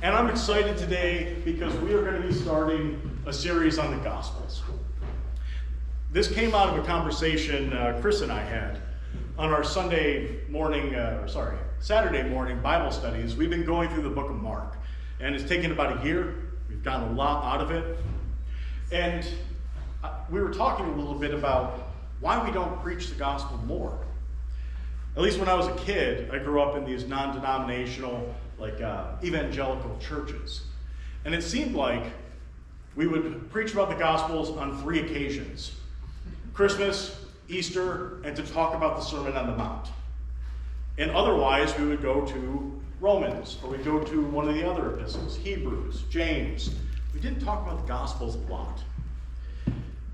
And I'm excited today because we are going to be starting a series on the Gospels. This came out of a conversation Chris and I had on our Saturday morning Bible studies. We've been going through the book of Mark, and it's taken about a year. We've gotten a lot out of it. And we were talking a little bit about why we don't preach the gospel more. At least when I was a kid, I grew up in these non-denominational, evangelical churches. And it seemed like we would preach about the Gospels on 3 occasions: Christmas, Easter, and to talk about the Sermon on the Mount. And otherwise, we would go to Romans, or we'd go to one of the other epistles, Hebrews, James. We didn't talk about the Gospels a lot.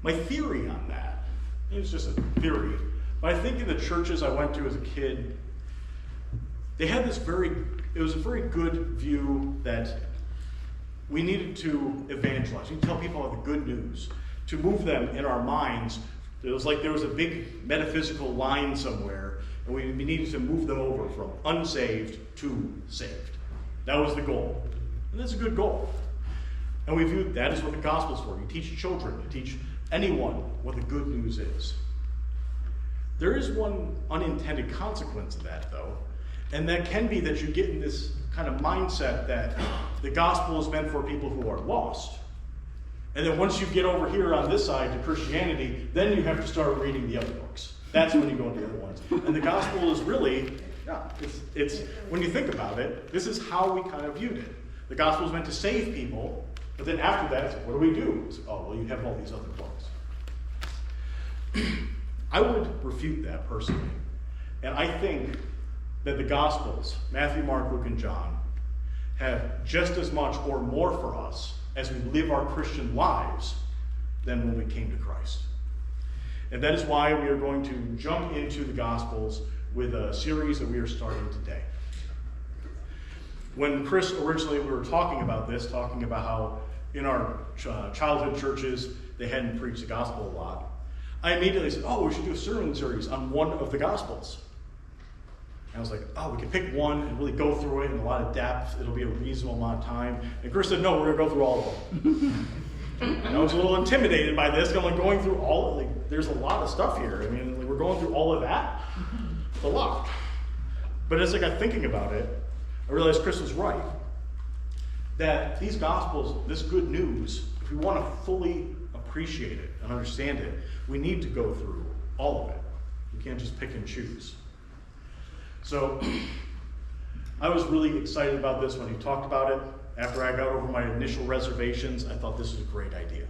My theory on that, it was just a theory, but I think in the churches I went to as a kid, they had it was a very good view that we needed to evangelize. We tell people the good news, to move them in our minds. It was like there was a big metaphysical line somewhere, and we needed to move them over from unsaved to saved. That was the goal. And that's a good goal. And we viewed that as what the gospel's for. You teach children, you teach anyone what the good news is. There is one unintended consequence of that, though, and that can be that you get in this kind of mindset that the gospel is meant for people who are lost. And then once you get over here on this side to Christianity, then you have to start reading the other books. That's when you go into the other ones. And the gospel is really, it's when you think about it, this is how we kind of viewed it. The gospel is meant to save people, but then after that, it's, what do we do? It's, you have all these other books. I would refute that personally. And I think that the Gospels, Matthew, Mark, Luke, and John, have just as much or more for us as we live our Christian lives than when we came to Christ. And that is why we are going to jump into the Gospels with a series that we are starting today. When Chris originally, we were talking about how in our childhood churches they hadn't preached the gospel a lot, I immediately said, we should do a sermon series on one of the Gospels. And I was like, we can pick one and really go through it in a lot of depth. It'll be a reasonable amount of time. And Chris said, no, we're going to go through all of them. And I was a little intimidated by this. I'm going through all of it. There's a lot of stuff here. I mean, we're going through all of that. It's a lot. But as I got thinking about it, I realized Chris was right. That these Gospels, this good news, if we want to fully appreciate it and understand it, we need to go through all of it. We can't just pick and choose. So I was really excited about this when he talked about it. After I got over my initial reservations, I thought this was a great idea.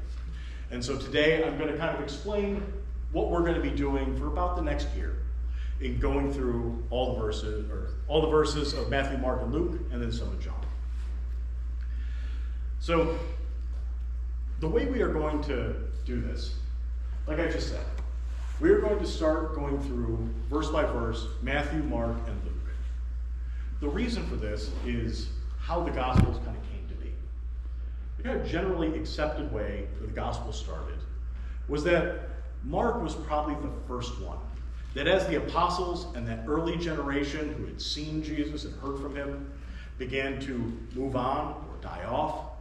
And so today I'm going to kind of explain what we're going to be doing for about the next year in going through all the verses of Matthew, Mark, and Luke, and then some of John. So the way we are going to do this, like I just said, we are going to start going through verse by verse Matthew, Mark, and Luke. The reason for this is how the Gospels kind of came to be. The kind of generally accepted way that the Gospel started was that Mark was probably the first one. That as the apostles and that early generation who had seen Jesus and heard from him began to move on or die off,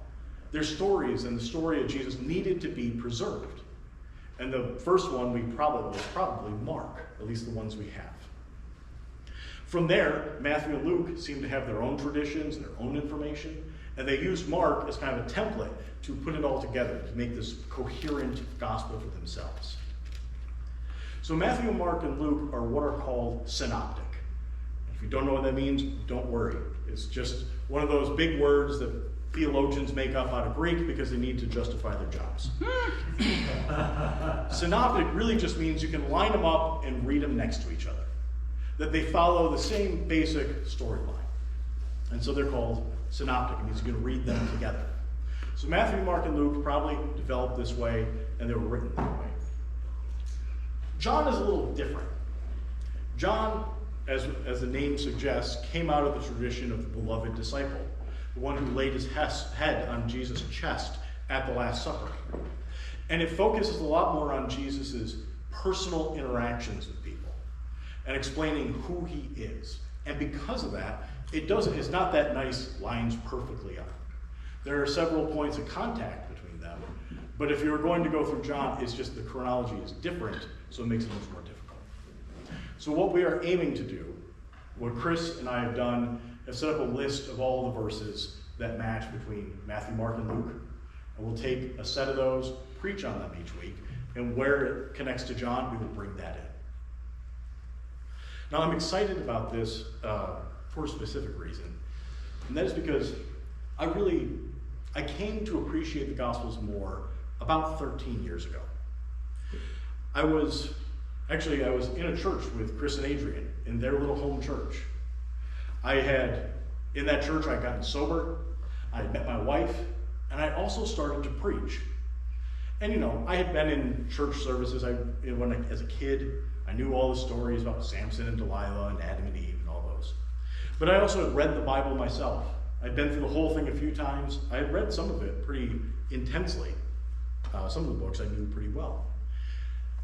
their stories and the story of Jesus needed to be preserved. And the first one was probably Mark, at least the ones we have. From there, Matthew and Luke seem to have their own traditions, their own information, and they used Mark as kind of a template to put it all together, to make this coherent gospel for themselves. So Matthew, Mark, and Luke are what are called synoptic. If you don't know what that means, don't worry. It's just one of those big words that theologians make up out of Greek because they need to justify their jobs. Synoptic really just means you can line them up and read them next to each other. That they follow the same basic storyline. And so they're called synoptic. It means you can read them together. So Matthew, Mark, and Luke probably developed this way, and they were written that way. John is a little different. John, as the name suggests, came out of the tradition of the beloved disciple, the one who laid his head on Jesus' chest at the Last Supper. And it focuses a lot more on Jesus' personal interactions with people and explaining who he is, And because of that, it's not that nice lines perfectly up. There are several points of contact between them, but if you're going to go through John, it's just the chronology is different, so it makes it much more difficult. So what we are aiming to do, what Chris and I have done, have set up a list of all the verses that match between Matthew, Mark, and Luke, and we'll take a set of those, preach on them each week, and where it connects to John, we will bring that in. Now I'm excited about this for a specific reason, and that is because I came to appreciate the Gospels more about 13 years ago. I was in a church with Chris and Adrian in their little home church. In that church, I'd gotten sober, I had met my wife, and I also started to preach. And I had been in church services as a kid. I knew all the stories about Samson and Delilah and Adam and Eve and all those. But I also had read the Bible myself. I'd been through the whole thing a few times. I had read some of it pretty intensely. Some of the books I knew pretty well.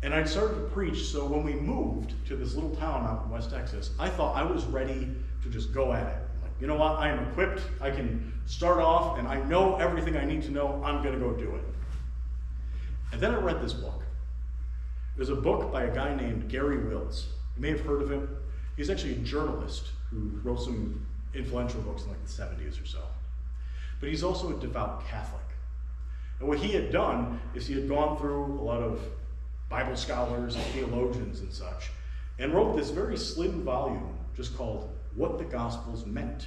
And I'd started to preach, so when we moved to this little town out in West Texas, I thought I was ready to just go at it. Like, you know what, I am equipped, I can start off, and I know everything I need to know, I'm gonna go do it. And then I read this book. It was a book by a guy named Gary Wills. You may have heard of him. He's actually a journalist who wrote some influential books in like the 70s or so. But he's also a devout Catholic. And what he had done is he had gone through a lot of Bible scholars and theologians and such, and wrote this very slim volume just called What the Gospels Meant.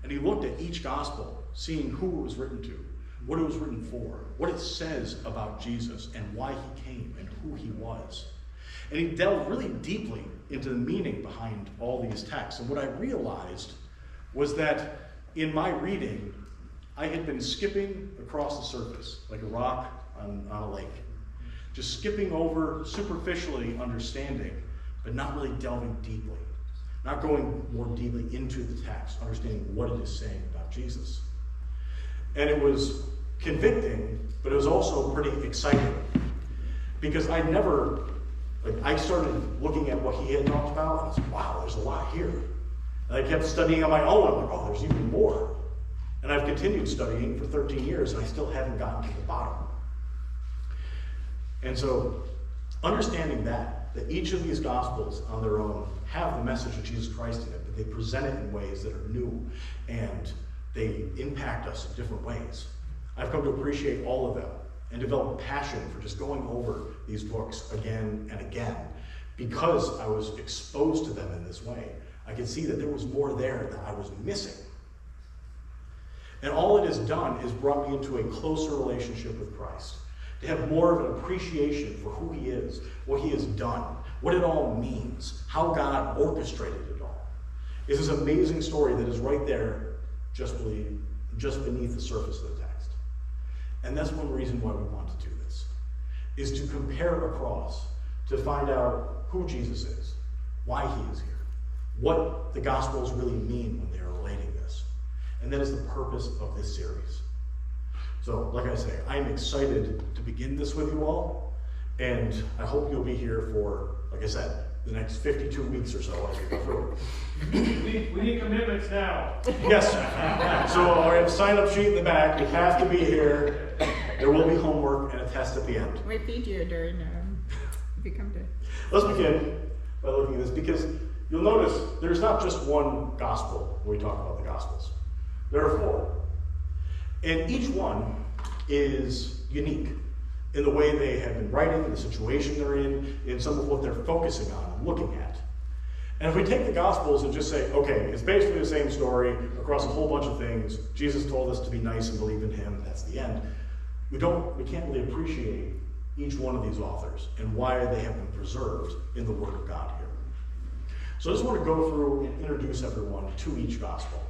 And he looked at each gospel, seeing who it was written to, what it was written for, what it says about Jesus and why he came and who he was. And he delved really deeply into the meaning behind all these texts. And what I realized was that in my reading, I had been skipping across the surface like a rock on a lake. Just skipping over, superficially understanding, but not really delving deeply. Not going more deeply into the text, understanding what it is saying about Jesus. And it was convicting, but it was also pretty exciting. Because I started looking at what he had talked about, and I was like, wow, there's a lot here. And I kept studying on my own. I'm like, oh, there's even more. And I've continued studying for 13 years, and I still haven't gotten to the bottom. And so, understanding that each of these Gospels on their own have the message of Jesus Christ in it, but they present it in ways that are new, and they impact us in different ways. I've come to appreciate all of them, and develop a passion for just going over these books again and again, because I was exposed to them in this way. I could see that there was more there that I was missing. And all it has done is brought me into a closer relationship with Christ, to have more of an appreciation for who he is, what he has done, what it all means, how God orchestrated it all. It's this amazing story that is right there, just beneath the surface of the text. And that's one reason why we want to do this, is to compare across, to find out who Jesus is, why he is here, what the Gospels really mean when they are relating this. And that is the purpose of this series. So, like I say, I'm excited to begin this with you all, and I hope you'll be here for, like I said, the next 52 weeks or so as we go through it. We need commitments now. Yes. So I have a sign-up sheet in the back. You have to be here. There will be homework and a test at the end. We feed you during if you come to. Let's begin by looking at this, because you'll notice there's not just one gospel when we talk about the Gospels. There are 4. And each one is unique in the way they have been writing, the situation they're in some of what they're focusing on and looking at. And if we take the Gospels and just say, okay, it's basically the same story across a whole bunch of things. Jesus told us to be nice and believe in him. That's the end. We can't really appreciate each one of these authors and why they have been preserved in the Word of God here. So I just want to go through and introduce everyone to each Gospel.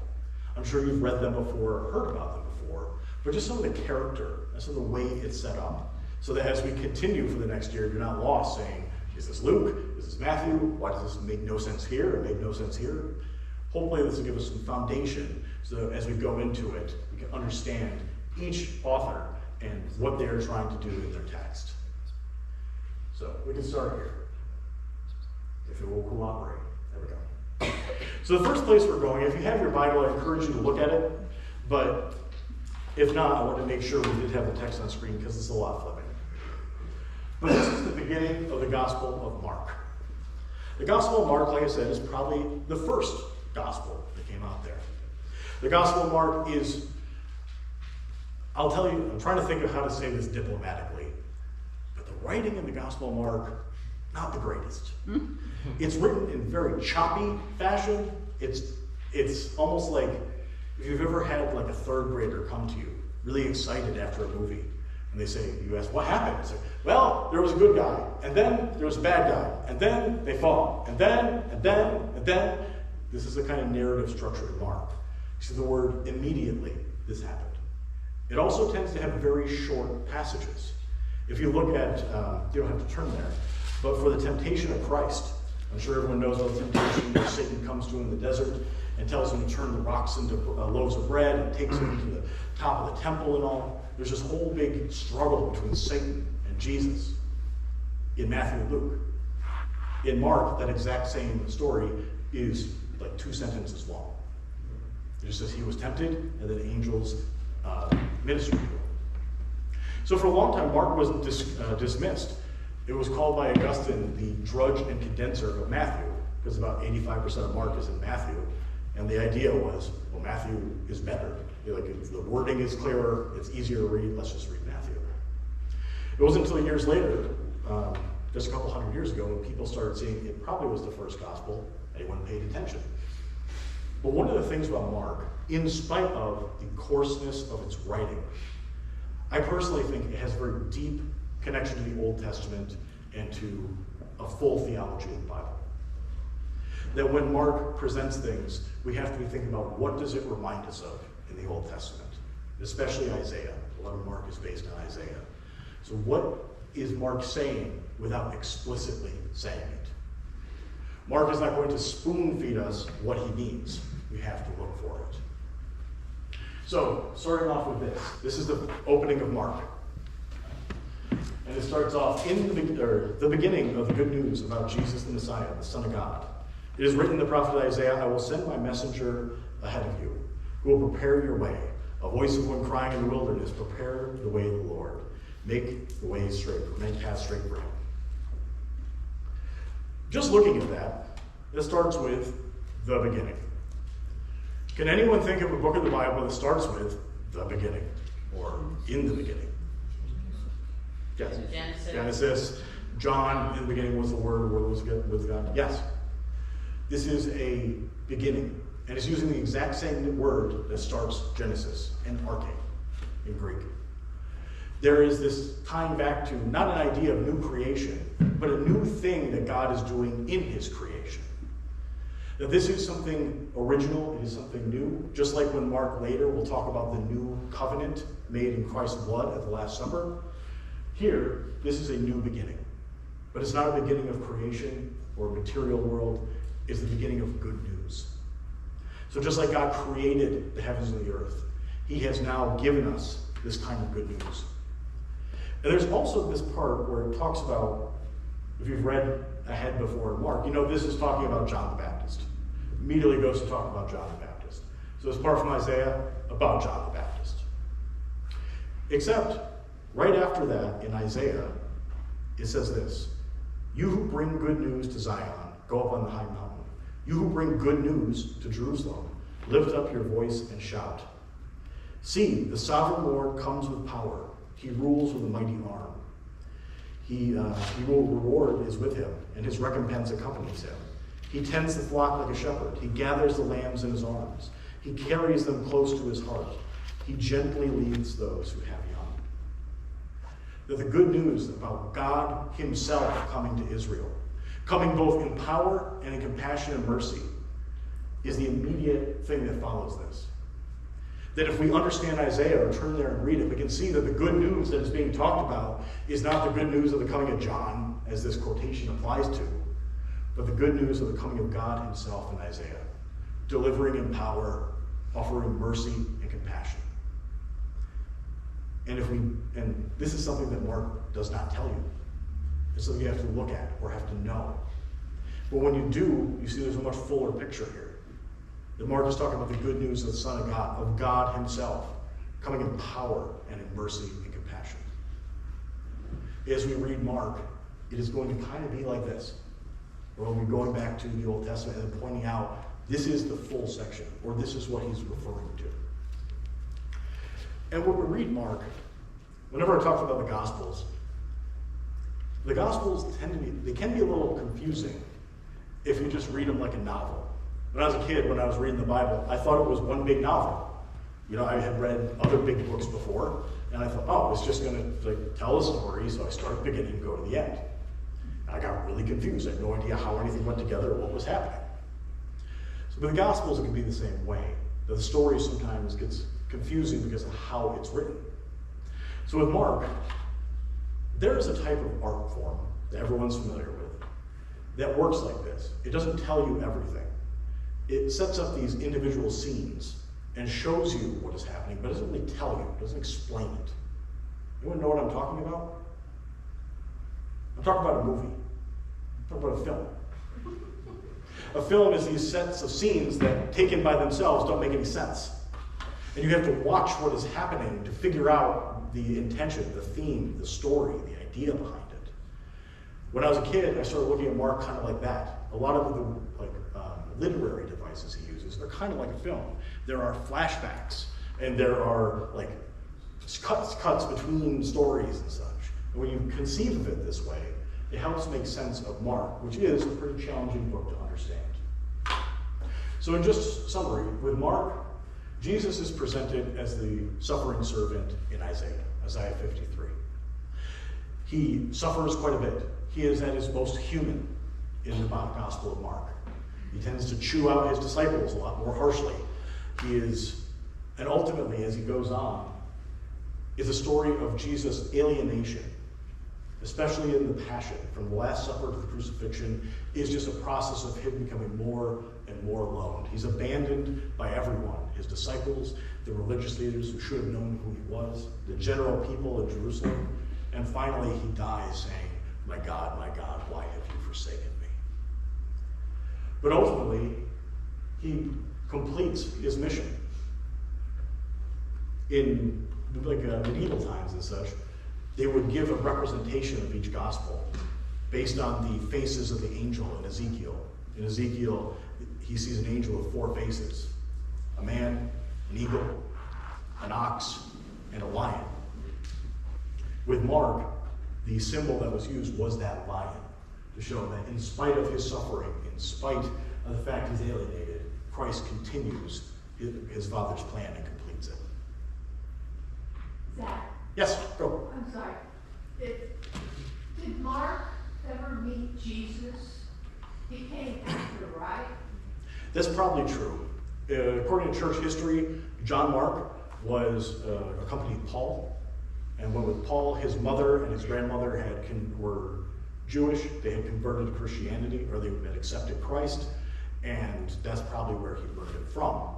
I'm sure you've read them before or heard about them before, but just some of the character and some of the way it's set up, so that as we continue for the next year, you're not lost saying, is this Luke? Is this Matthew? Why does this make no sense here or make no sense here? Hopefully this will give us some foundation so that as we go into it, we can understand each author and what they're trying to do in their text. So we can start here, if it will cooperate. There we go. So the first place we're going, if you have your Bible, I encourage you to look at it. But if not, I want to make sure we did have the text on screen because it's a lot flipping. But this is the beginning of the Gospel of Mark. The Gospel of Mark, like I said, is probably the first gospel that came out there. The Gospel of Mark is, I'll tell you, I'm trying to think of how to say this diplomatically, but the writing in the Gospel of Mark, not the greatest. It's written in very choppy fashion. It's almost like if you've ever had like a third grader come to you, really excited after a movie, and they say, you ask, what happened? It's like, well, there was a good guy, and then there was a bad guy, and then they fought, and then. This is the kind of narrative structure of Mark. You see the word immediately, this happened. It also tends to have very short passages. If you look at, you don't have to turn there, but for the temptation of Christ, I'm sure everyone knows about the temptation where Satan comes to him in the desert and tells him to turn the rocks into loaves of bread and takes him to the top of the temple and all. There's this whole big struggle between Satan and Jesus in Matthew and Luke. In Mark, that exact same story is like 2 sentences long. It just says he was tempted and then angels ministered to him. So for a long time, Mark was dismissed. It was called by Augustine the drudge and condenser of Matthew, because about 85% of Mark is in Matthew. And the idea was, well, Matthew is better. Like, if the wording is clearer, it's easier to read, let's just read Matthew. It wasn't until years later, just a couple hundred years ago, when people started seeing it probably was the first gospel, anyone paid attention. But one of the things about Mark, in spite of the coarseness of its writing, I personally think it has a very deep connection to the Old Testament and to a full theology of the Bible. That when Mark presents things, we have to be thinking about what does it remind us of in the Old Testament, especially Isaiah. 11 Mark is based on Isaiah. So what is Mark saying without explicitly saying it? Mark is not going to spoon feed us what he means. We have to look for it. So, starting off with this. This is the opening of Mark. And it starts off in the beginning of the good news about Jesus the Messiah, the Son of God. It is written in the prophet Isaiah, I will send my messenger ahead of you, who will prepare your way. A voice of one crying in the wilderness, prepare the way of the Lord. Make the way straight, make paths straight for him. Just looking at that, it starts with the beginning. Can anyone think of a book of the Bible that starts with the beginning or in the beginning? Yes. Genesis. John, in the beginning was the Word was with God. Yes. This is a beginning. And it's using the exact same word that starts Genesis, and arche in Greek. There is this tying back to not an idea of new creation, but a new thing that God is doing in his creation. That this is something original, it is something new, just like when Mark later will talk about the new covenant made in Christ's blood at the Last Supper. Here, this is a new beginning. But it's not a beginning of creation or a material world, it's the beginning of good news. So just like God created the heavens and the earth, he has now given us this kind of good news. And there's also this part where it talks about, if you've read ahead before in Mark, you know this is talking about John the Baptist. Immediately goes to talk about John the Baptist. So this part from Isaiah about John the Baptist. Except, right after that, in Isaiah, it says this, you who bring good news to Zion, go up on the high mountain. You who bring good news to Jerusalem, lift up your voice and shout. See, the sovereign Lord comes with power. He rules with a mighty arm. He will reward is with him, and his recompense accompanies him. He tends the flock like a shepherd. He gathers the lambs in his arms. He carries them close to his heart. He gently leads those who have young. That the good news about God himself coming to Israel, coming both in power and in compassion and mercy, is the immediate thing that follows this. That if we understand Isaiah or turn there and read it, we can see that the good news that is being talked about is not the good news of the coming of John, as this quotation applies to, but the good news of the coming of God himself in Isaiah, delivering in power, offering mercy and compassion. And this is something that Mark does not tell you. It's something you have to look at or have to know. But when you do, you see there's a much fuller picture here. That Mark is talking about the good news of the Son of God himself, coming in power and in mercy and compassion. As we read Mark, it is going to kind of be like this. We'll be going back to the Old Testament and pointing out this is the full section, or this is what he's referring to. And when we read Mark, whenever I talk about the Gospels can be a little confusing if you just read them like a novel. When I was a kid, when I was reading the Bible, I thought it was one big novel. You know, I had read other big books before, and I thought, oh, it's just going to tell a story, so I start at the beginning and go to the end. And I got really confused. I had no idea how anything went together or what was happening. So with the Gospels, it can be the same way. The story sometimes gets confusing because of how it's written. So with Mark, there is a type of art form that everyone's familiar with that works like this. It doesn't tell you everything. It sets up these individual scenes and shows you what is happening, but doesn't really tell you, doesn't explain it. Anyone know what I'm talking about? I'm talking about a movie. I'm talking about a film. A film is these sets of scenes that, taken by themselves, don't make any sense. And you have to watch what is happening to figure out the intention, the theme, the story, the idea behind it. When I was a kid, I started looking at Mark kind of like that. A lot of the literary devices he uses are kind of like a film. There are flashbacks, and there are cuts between stories and such. And when you conceive of it this way, it helps make sense of Mark, which is a pretty challenging book to understand. So in just summary, with Mark, Jesus is presented as the suffering servant in Isaiah 53. He suffers quite a bit. He is at his most human in the Gospel of Mark. He tends to chew out his disciples a lot more harshly. And ultimately, as he goes on, is a story of Jesus' alienation, especially in the Passion, from the Last Supper to the crucifixion, is just a process of him becoming more and more alone. He's abandoned by everyone, his disciples, the religious leaders who should have known who he was, the general people in Jerusalem, and finally he dies saying, my God, why have you forsaken me? But ultimately, he completes his mission. In medieval times and such, they would give a representation of each gospel based on the faces of the angel in Ezekiel. In Ezekiel, he sees an angel with 4 faces: a man, an eagle, an ox, and a lion. With Mark, the symbol that was used was that lion, to show that in spite of his suffering, in spite of the fact he's alienated, Christ continues his Father's plan and completes it. Zach, Yes, go. I'm sorry. Did Mark ever meet Jesus? He came after, right? That's probably true. According to church history, John Mark was accompanied Paul, and when with Paul, his mother and his grandmother were Jewish. They had converted to Christianity, or they had accepted Christ, and that's probably where he learned it from.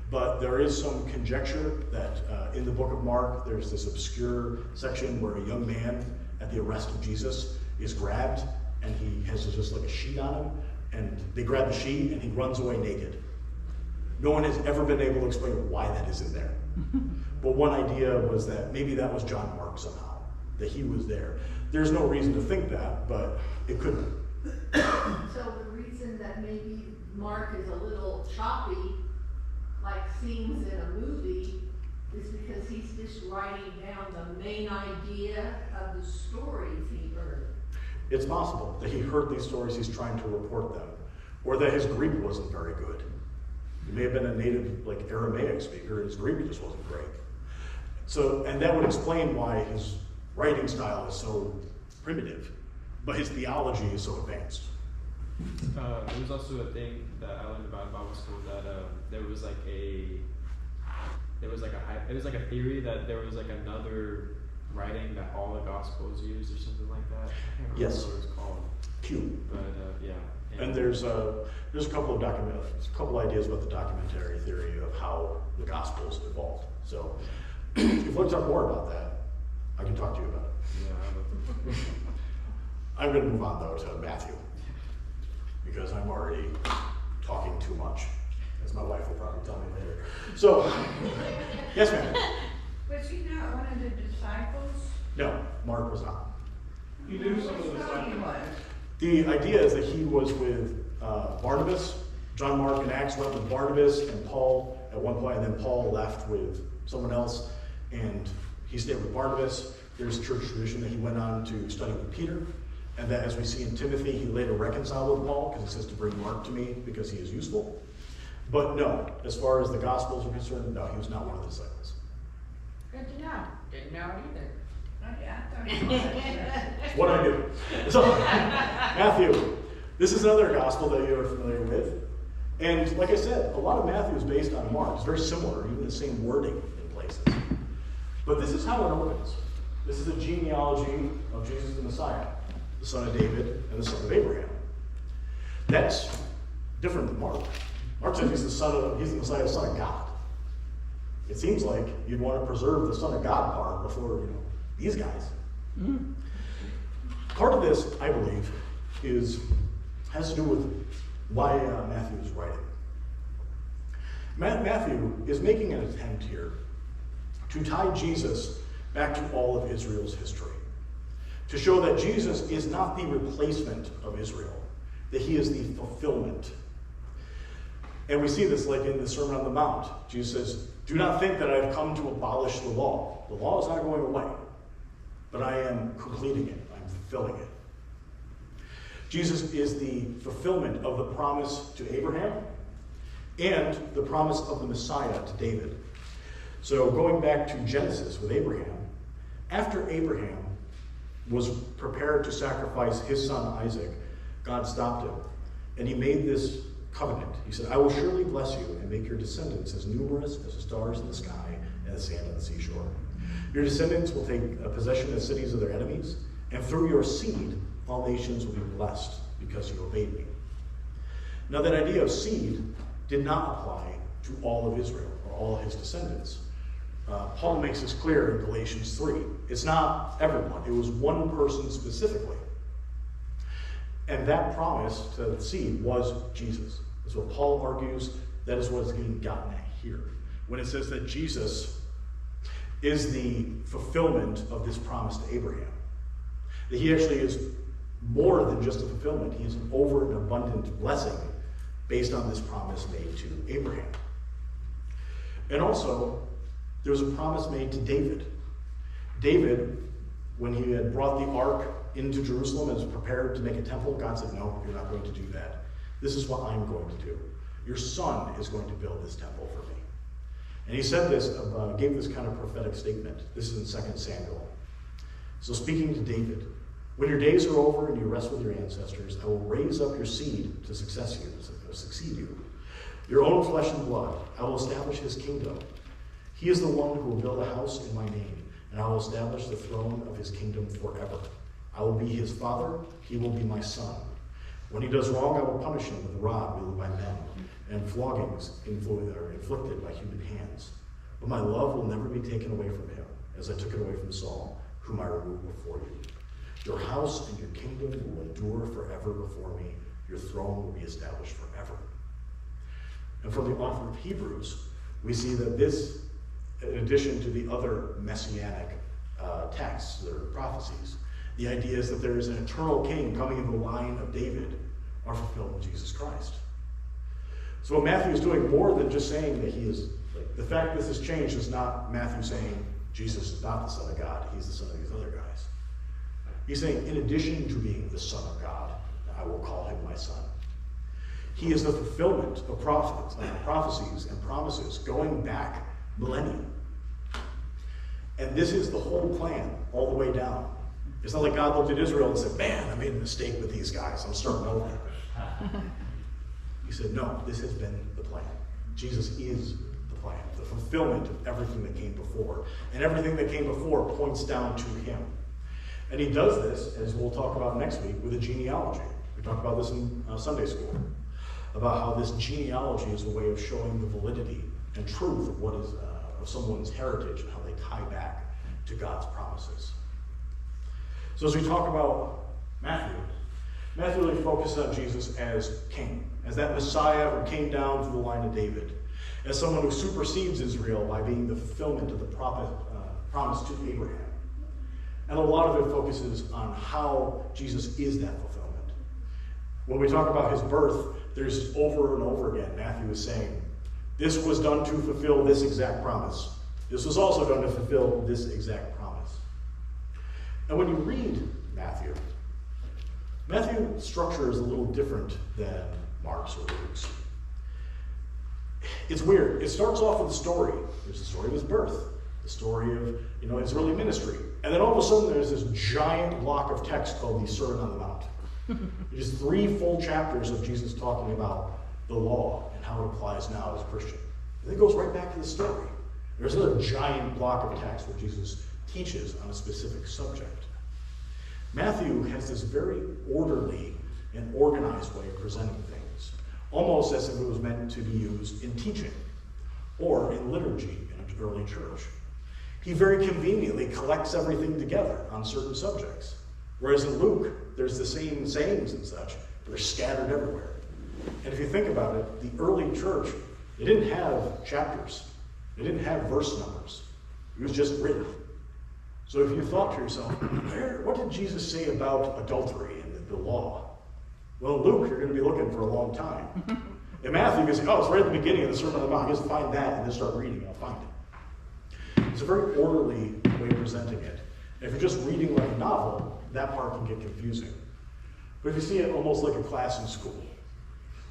But there is some conjecture that in the book of Mark, there's this obscure section where a young man at the arrest of Jesus is grabbed, and he has just like a sheet on him, and they grab the sheet and he runs away naked. No one has ever been able to explain why that isn't there. But one idea was that maybe that was John Mark somehow, that he was there. There's no reason to think that, but it could be. So the reason that maybe Mark is a little choppy, like scenes in a movie, is because he's just writing down the main idea of the stories he heard. It's possible that he heard these stories, he's trying to report them, or that his Greek wasn't very good. He may have been a native Aramaic speaker, and his Greek just wasn't great. So, and that would explain why his writing style is so primitive, but his theology is so advanced. There was also a thing that I learned about in Bible school that there was like a theory that there was like another writing that all the Gospels used or something like that. I can't remember Yes. what it was called. Q. But yeah. And there's a couple of ideas about the documentary theory of how the Gospels evolved. So if you want to talk more about that, I can talk to you about it. Yeah. I'm going to move on though to Matthew, because I'm already talking too much, as my wife will So, yes, ma'am. Was he not one of the disciples? No, Mark was not. You knew some of the I thought he disciples. was. The idea is that he was with Barnabas. John Mark in Acts went with Barnabas and Paul at one point, and then Paul left with someone else, and he stayed with Barnabas. There's church tradition that he went on to study with Peter, and that, as we see in Timothy, he later reconciled with Paul because he says to bring Mark to me because he is useful. But no, as far as the Gospels are concerned, no, he was not one of the disciples. Good to know. Didn't know it either. I thought he was. It's what I do. So, Matthew, this is another gospel that you're familiar with. And like I said, a lot of Matthew is based on Mark. It's very similar, even the same wording in places. But this is how it opens. This is a genealogy of Jesus the Messiah, the son of David and the son of Abraham. That's different than Mark. Mark says he's the Messiah, the son of God. It seems like you'd want to preserve the son of God part before, these guys. Part of this, I believe, has to do with why Matthew is writing. Matthew is making an attempt here to tie Jesus back to all of Israel's history, to show that Jesus is not the replacement of Israel, that he is the fulfillment. And we see this like in the Sermon on the Mount. Jesus says, "Do not think that I have come to abolish the law. The law is not going away, but I am completing it. I'm fulfilling it." Jesus is the fulfillment of the promise to Abraham and the promise of the Messiah to David. So going back to Genesis with Abraham, after Abraham was prepared to sacrifice his son Isaac, God stopped him, and he made this covenant. He said, "I will surely bless you and make your descendants as numerous as the stars in the sky and the sand on the seashore. Your descendants will take possession of the cities of their enemies, and through your seed, all nations will be blessed because you obeyed me." Now that idea of seed did not apply to all of Israel or all of his descendants. Paul makes this clear in Galatians 3. It's not everyone. It was one person specifically. And that promise to the seed was Jesus. That's what Paul argues. That is what is getting gotten at here. When it says that Jesus is the fulfillment of this promise to Abraham. That he actually is more than just a fulfillment. He is an over and abundant blessing based on this promise made to Abraham. And also, there was a promise made to David. David, when he had brought the ark into Jerusalem and was prepared to make a temple, God said, "No, you're not going to do that. This is what I'm going to do. Your son is going to build this temple for me." And he said this, gave this kind of prophetic statement. This is in 2 Samuel. So speaking to David, "When your days are over and you rest with your ancestors, I will raise up your seed to succeed you. Your own flesh and blood, I will establish his kingdom. He is the one who will build a house in my name, and I will establish the throne of his kingdom forever. I will be his father, he will be my son. When he does wrong, I will punish him with a rod wielded by men, and floggings inflicted by human hands. But my love will never be taken away from him, as I took it away from Saul, whom I removed before you. Your house and your kingdom will endure forever before me. Your throne will be established forever." And from the author of Hebrews, we see that this, in addition to the other messianic texts, their prophecies, the idea is that there is an eternal king coming in the line of David, are fulfilled in Jesus Christ. So what Matthew is doing, more than just saying that he is, the fact this has changed is not Matthew saying Jesus is not the Son of God, he's the son of these other guys. He's saying, in addition to being the Son of God, I will call him my son. He is the fulfillment of prophecies and promises going back millennia. And this is the whole plan all the way down. It's not like God looked at Israel and said, "Man, I made a mistake with these guys. I'm starting over." He said, "No, this has been the plan. Jesus is the plan, the fulfillment of everything that came before. And everything that came before points down to him." And he does this, as we'll talk about next week, with a genealogy. We talked about this in Sunday school, about how this genealogy is a way of showing the validity and truth of what is of someone's heritage and how they tie back to God's promises. So as we talk about Matthew really focuses on Jesus as king, as that Messiah who came down through the line of David. as someone who supersedes Israel by being the fulfillment of the promise to Abraham. And a lot of it focuses on how Jesus is that fulfillment. When we talk about his birth, there's over and over again, Matthew is saying, this was done to fulfill this exact promise. This was also done to fulfill this exact promise. And when you read Matthew's structure is a little different than Mark's or Luke's. It's weird. It starts off with a story. There's the story of his birth, the story of his early ministry. And then all of a sudden there's this giant block of text called the Sermon on the Mount. There's 3 full chapters of Jesus talking about the law and how it applies now as a Christian. And then it goes right back to the story. There's another giant block of text where Jesus teaches on a specific subject. Matthew has this very orderly and organized way of presenting things, almost as if it was meant to be used in teaching or in liturgy in an early church. He very conveniently collects everything together on certain subjects. Whereas in Luke, there's the same sayings and such, but they're scattered everywhere. And if you think about it, the early church, they didn't have chapters. They didn't have verse numbers. It was just written. So if you thought to yourself, what did Jesus say about adultery and the law? Well, in Luke, you're going to be looking for a long time. In Matthew, you can say, it's right at the beginning of the Sermon on the Mount. Just find that and then start reading. I'll find it. It's a very orderly way of presenting it. And if you're just reading like a novel, that part can get confusing. But if you see it almost like a class in school,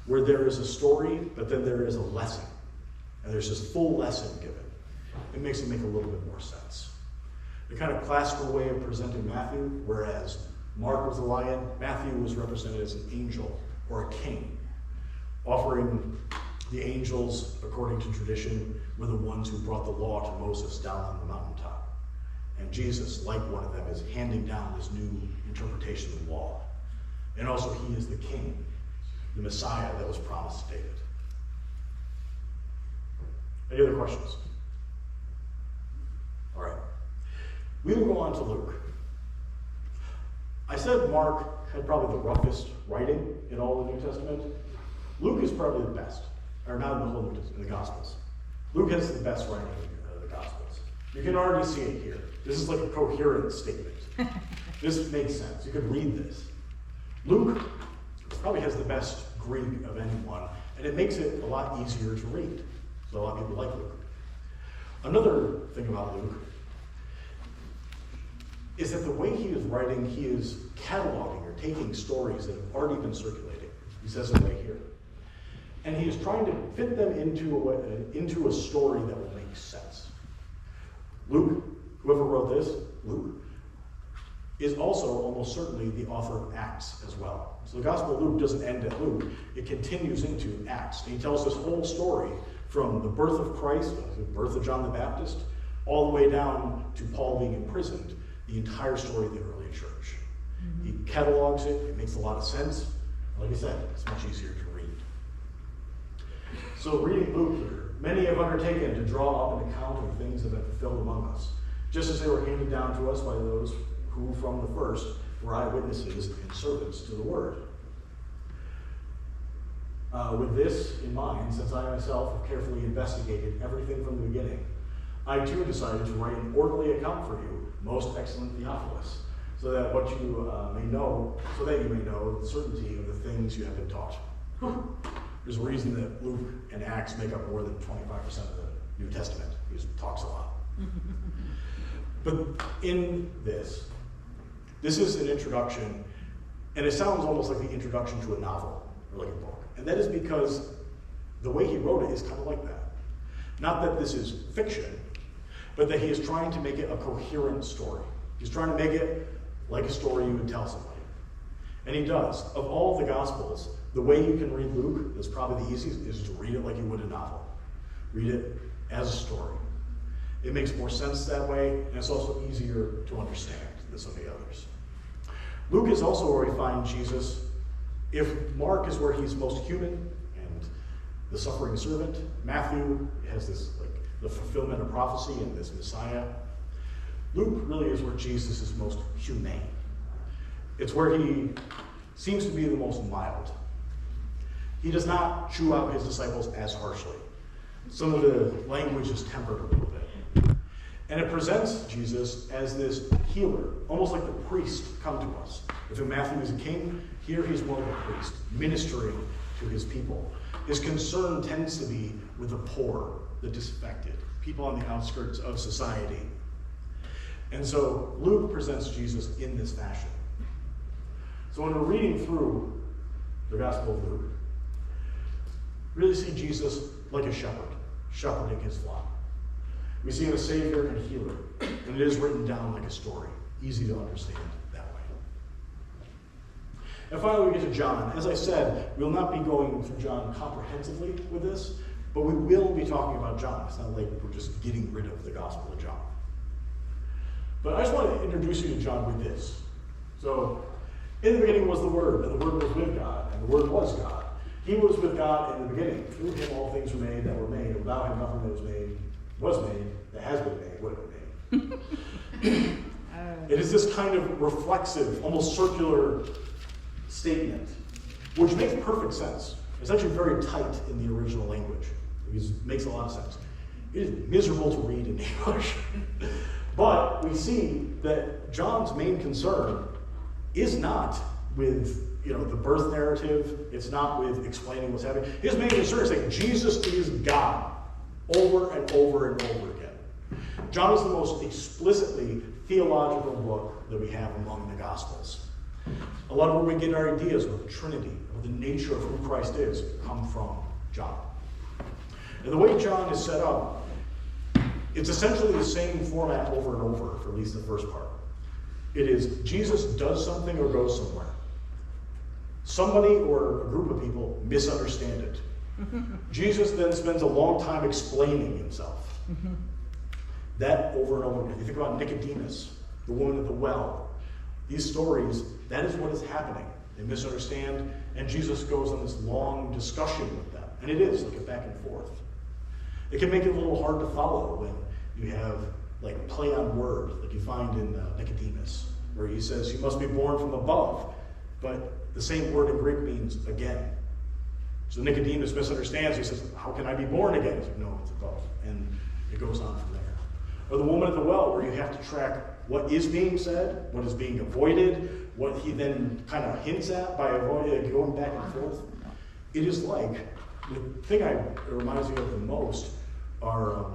where there is a story, but then there is a lesson, and there's this full lesson given, it makes it make a little bit more sense. The kind of classical way of presenting Matthew, whereas Mark was a lion, Matthew was represented as an angel or a king, offering the angels, according to tradition, were the ones who brought the law to Moses down on the mountaintop. And Jesus, like one of them, is handing down this new interpretation of the law. And also he is the king, the Messiah that was promised to David. Any other questions? All right. We will go on to Luke. I said Mark had probably the roughest writing in all the New Testament. Luke is probably the best, or not in the whole New Testament, in the Gospels. Luke has the best writing of the Gospels. You can already see it here. This is like a coherent statement. This makes sense. You could read this. Luke probably has the best Greek of anyone, and it makes it a lot easier to read. So a lot of people like Luke. Another thing about Luke is that the way he is writing, he is cataloging or taking stories that have already been circulating. He says it right here. And he is trying to fit them into a story that will make sense. Luke, whoever wrote this, Luke, is also almost certainly the author of Acts as well. So the Gospel of Luke doesn't end at Luke, it continues into Acts. And he tells this whole story from the birth of Christ, the birth of John the Baptist, all the way down to Paul being imprisoned, the entire story of the early church. He catalogs it, it makes a lot of sense. Like I said, it's much easier to read. So reading Luke here, many have undertaken to draw up an account of things that have been fulfilled among us, just as they were handed down to us by those who from the first were eyewitnesses and servants to the word. With this in mind, since I myself have carefully investigated everything from the beginning, I too decided to write an orderly account for you, most excellent Theophilus, so that you may know the certainty of the things you have been taught. There's a reason that Luke and Acts make up more than 25% of the New Testament. He just talks a lot. But in this is an introduction, and it sounds almost like the introduction to a novel or like a book. And that is because the way he wrote it is kind of like that. Not that this is fiction, but that he is trying to make it a coherent story. He's trying to make it like a story you would tell somebody. And he does. Of all the Gospels, the way you can read Luke that's probably the easiest is to read it like you would a novel. Read it as a story. It makes more sense that way, and it's also easier to understand than some of the others. Luke is also where we find Jesus. If Mark is where he's most human and the suffering servant, Matthew has this the fulfillment of prophecy and this Messiah. Luke really is where Jesus is most humane. It's where he seems to be the most mild. He does not chew out his disciples as harshly. Some of the language is tempered a little bit. And it presents Jesus as this healer, almost like the priest come to us. If in Matthew is a king, here he's more like a priest, ministering to his people. His concern tends to be with the poor, the disaffected, people on the outskirts of society. And so Luke presents Jesus in this fashion. So when we're reading through the Gospel of Luke, we really see Jesus like a shepherd, shepherding his flock. We see him as Savior and healer, and it is written down like a story, easy to understand that way. And finally, we get to John. As I said, we'll not be going through John comprehensively with this, but we will be talking about John. It's not like we're just getting rid of the Gospel of John. But I just want to introduce you to John with this. So, in the beginning was the Word, and the Word was with God, and the Word was God. He was with God in the beginning. Through him all things were made that were made, and without him nothing that was made, that has been made, would have been made. It is this kind of reflexive, almost circular statement, which makes perfect sense. It's actually very tight in the original language. It makes a lot of sense. It is miserable to read in English. But we see that John's main concern is not with the birth narrative. It's not with explaining what's happening. His main concern is saying Jesus is God over and over and over again. John is the most explicitly theological book that we have among the Gospels. A lot of where we get our ideas of the Trinity, of the nature of who Christ is, come from John. And the way John is set up, it's essentially the same format over and over, for at least the first part. It is Jesus does something or goes somewhere. Somebody or a group of people misunderstand it. Jesus then spends a long time explaining himself. That over and over again. You think about Nicodemus, the woman at the well. These stories, that is what is happening. They misunderstand, and Jesus goes on this long discussion with them. And it is like a back and forth. It can make it a little hard to follow when you have like play on word, like you find in Nicodemus, where he says, "You must be born from above." But the same word in Greek means again. So Nicodemus misunderstands. He says, "How can I be born again?" He's like, "No, it's above." And it goes on from there. Or the woman at the well, where you have to track what is being said, what is being avoided, what he then kind of hints at by avoiding, going back and forth. It is like, the thing it reminds me of the most are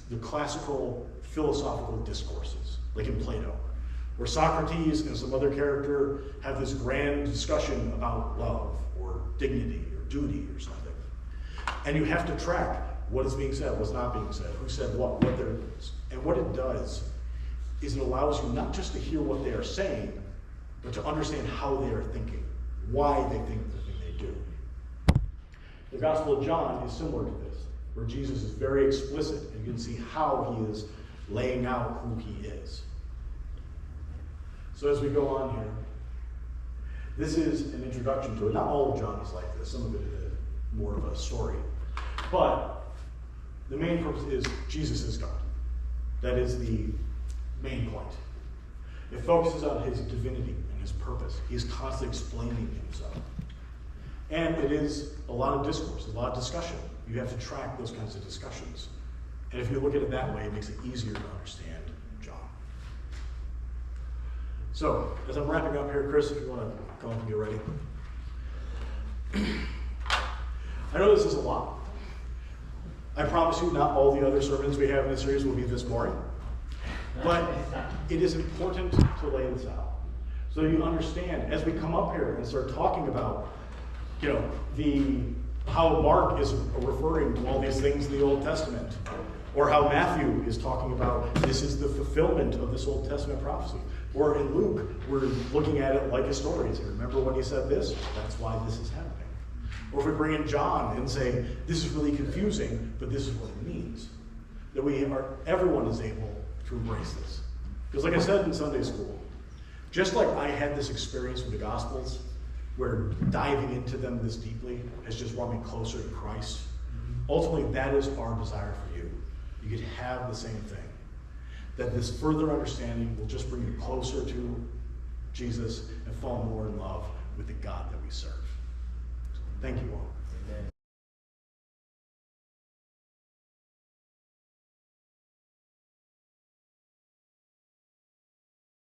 the classical philosophical discourses, like in Plato, where Socrates and some other character have this grand discussion about love or dignity or duty or something. And you have to track what is being said, what's not being said, who said what there is. And what it does is it allows you not just to hear what they are saying, but to understand how they are thinking, why they think the thing they do. The Gospel of John is similar to this, where Jesus is very explicit, and you can see how he is laying out who he is. So as we go on here, this is an introduction to it. Not all of John is like this. Some of it is more of a story. But the main purpose is Jesus is God. That is the main point. It focuses on his divinity and his purpose. He is constantly explaining himself. And it is a lot of discourse, a lot of discussion. You have to track those kinds of discussions. And if you look at it that way, it makes it easier to understand John. So, as I'm wrapping up here, Chris, if you want to come up and get ready. I know this is a lot. I promise you not all the other sermons we have in this series will be this boring. But it is important to lay this out. So you understand, as we come up here and start talking about, how Mark is referring to all these things in the Old Testament, or how Matthew is talking about this is the fulfillment of this Old Testament prophecy. Or in Luke, we're looking at it like a story. So remember when he said this? That's why this is happening. Or if we bring in John and say, this is really confusing, but this is what it means. That everyone is able to embrace this. Because like I said in Sunday school, just like I had this experience with the Gospels, where diving into them this deeply has just brought me closer to Christ, ultimately that is our desire for you. You could have the same thing. That this further understanding will just bring you closer to Jesus and fall more in love with the God that we serve. So, thank you all.